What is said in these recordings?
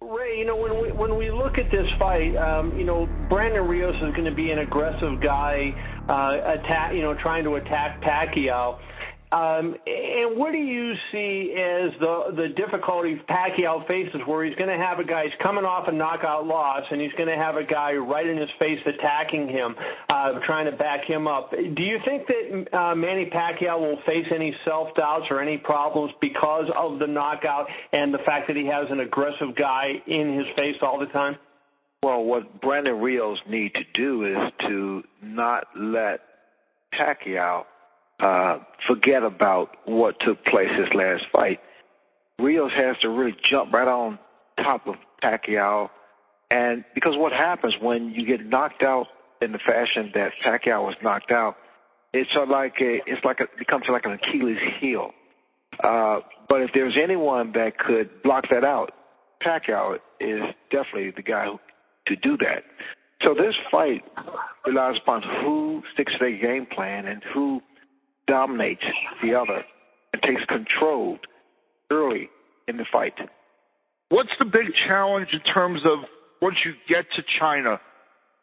Ray, when we look at this fight, Brandon Rios is going to be an aggressive guy, trying to attack Pacquiao. And what do you see as the difficulty Pacquiao faces, where he's going to have a guy who's coming off a knockout loss, and he's going to have a guy right in his face attacking him, trying to back him up? Do you think that Manny Pacquiao will face any self-doubts or any problems because of the knockout and the fact that he has an aggressive guy in his face all the time? Well, what Brandon Rios needs to do is to not let Pacquiao forget about what took place his last fight. Rios has to really jump right on top of Pacquiao, and because what happens when you get knocked out in the fashion that Pacquiao was knocked out, it becomes like an Achilles heel. But if there's anyone that could block that out, Pacquiao is definitely the guy to do that. So this fight relies upon who sticks to their game plan and who dominates the other and takes control early in the fight. What's the big challenge in terms of once you get to China,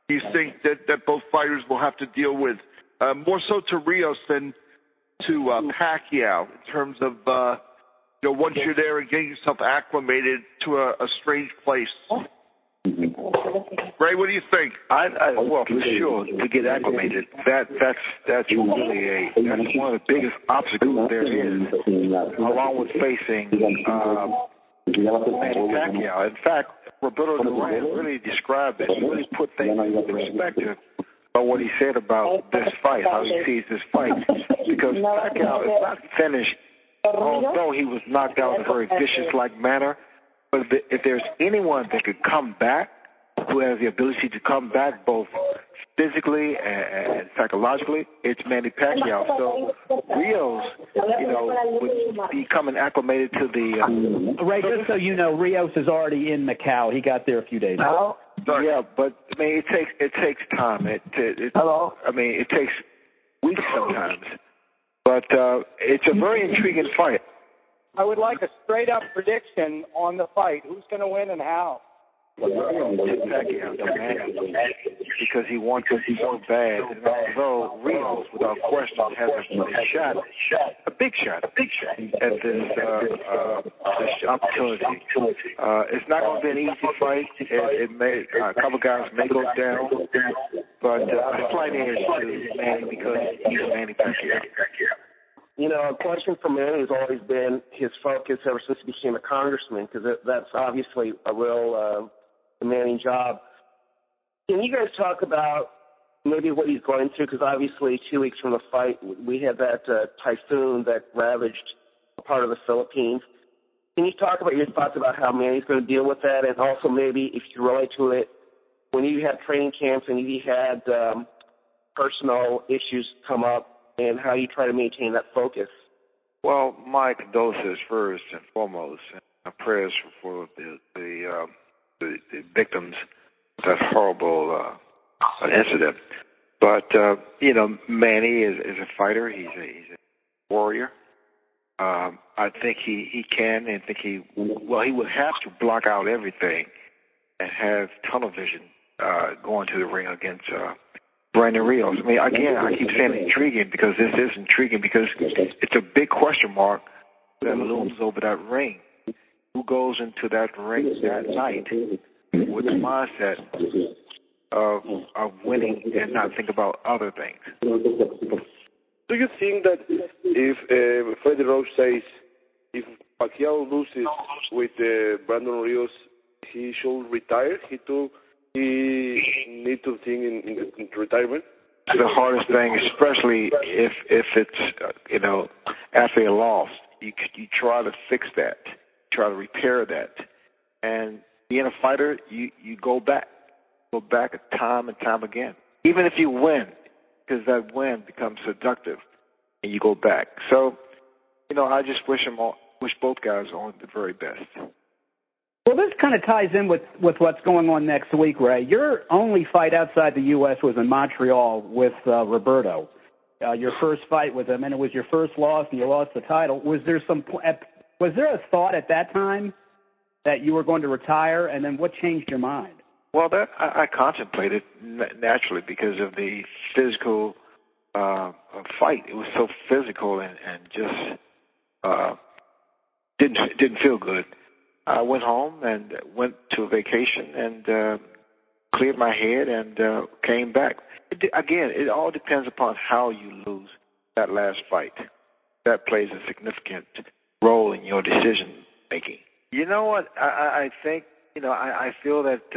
do you think that both fighters will have to deal with, more so to Rios than to Pacquiao, in terms of once you're there and getting yourself acclimated to a strange place? Ray, what do you think? Well, for sure, to get acclimated, that's really that's one of the biggest obstacles there is, along with facing Manny Pacquiao. In fact, Roberto Duran really described it, really put things into perspective about what he said about this fight, how he sees this fight, because Pacquiao is not finished, although he was knocked out in a very vicious-like manner. But if there's anyone that could come back, who has the ability to come back both physically and psychologically, it's Manny Pacquiao. So Rios, would be coming acclimated to the... Ray, just so you know, Rios is already in Macau. He got there a few days ago. Yeah, but I mean, it takes time. It takes weeks sometimes. But it's a very intriguing fight. I would like a straight-up prediction on the fight. Who's going to win and how? Pacquiao, because he wants it so bad. And although Rios, without question, has a big shot at this opportunity. It's not going to be an easy fight. It may a couple guys may go down, but a slight edge to Manny because he's Manny Pacquiao. A question for Manny has always been his focus ever since he became a congressman, because that's obviously a real demanding job. Can you guys talk about maybe what he's going through? Because obviously 2 weeks from the fight, we had that typhoon that ravaged a part of the Philippines. Can you talk about your thoughts about how Manny's going to deal with that, and also maybe if you relate to it, when you had training camps and you had personal issues come up, and how you try to maintain that focus? Well, my condolences first and foremost, and my prayers for the victims of that horrible incident. But Manny is a fighter. He's a warrior. I think he can, and he would have to block out everything and have tunnel vision going to the ring against Brandon Rios. I mean, again, I keep saying intriguing because this is intriguing because it's a big question mark that looms over that ring. Who goes into that ring that night with the mindset of winning and not think about other things? Do you think that if Freddie Roach says if Pacquiao loses with Brandon Rios, he should retire? He need to think in retirement? The hardest thing, especially if it's after a loss, you try to fix that, try to repair that, and being a fighter, you go back time and time again, even if you win, because that win becomes seductive, and you go back. So, I just wish both guys on the very best. Well, this kind of ties in with what's going on next week, Ray. Your only fight outside the U.S. was in Montreal with Roberto. Your first fight with him, and it was your first loss, and you lost the title. Was there a thought at that time that you were going to retire, and then what changed your mind? Well, that I contemplated naturally because of the physical fight. It was so physical and just didn't feel good. I went home and went to a vacation and cleared my head and came back. Again, it all depends upon how you lose that last fight. That plays a significant role in your decision making. You know what? I think, I feel that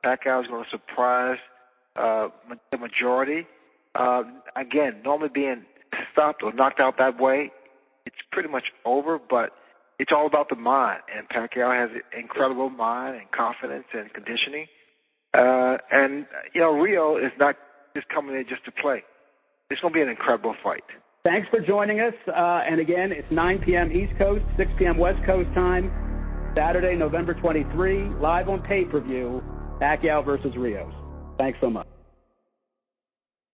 Pacquiao is going to surprise the majority. Again, normally being stopped or knocked out that way, it's pretty much over, but it's all about the mind. And Pacquiao has an incredible mind and confidence and conditioning. And Rio is not just coming in just to play. It's going to be an incredible fight. Thanks for joining us. And again, it's 9 p.m. East Coast, 6 p.m. West Coast time, Saturday, November 23, live on pay-per-view, Pacquiao versus Rios. Thanks so much.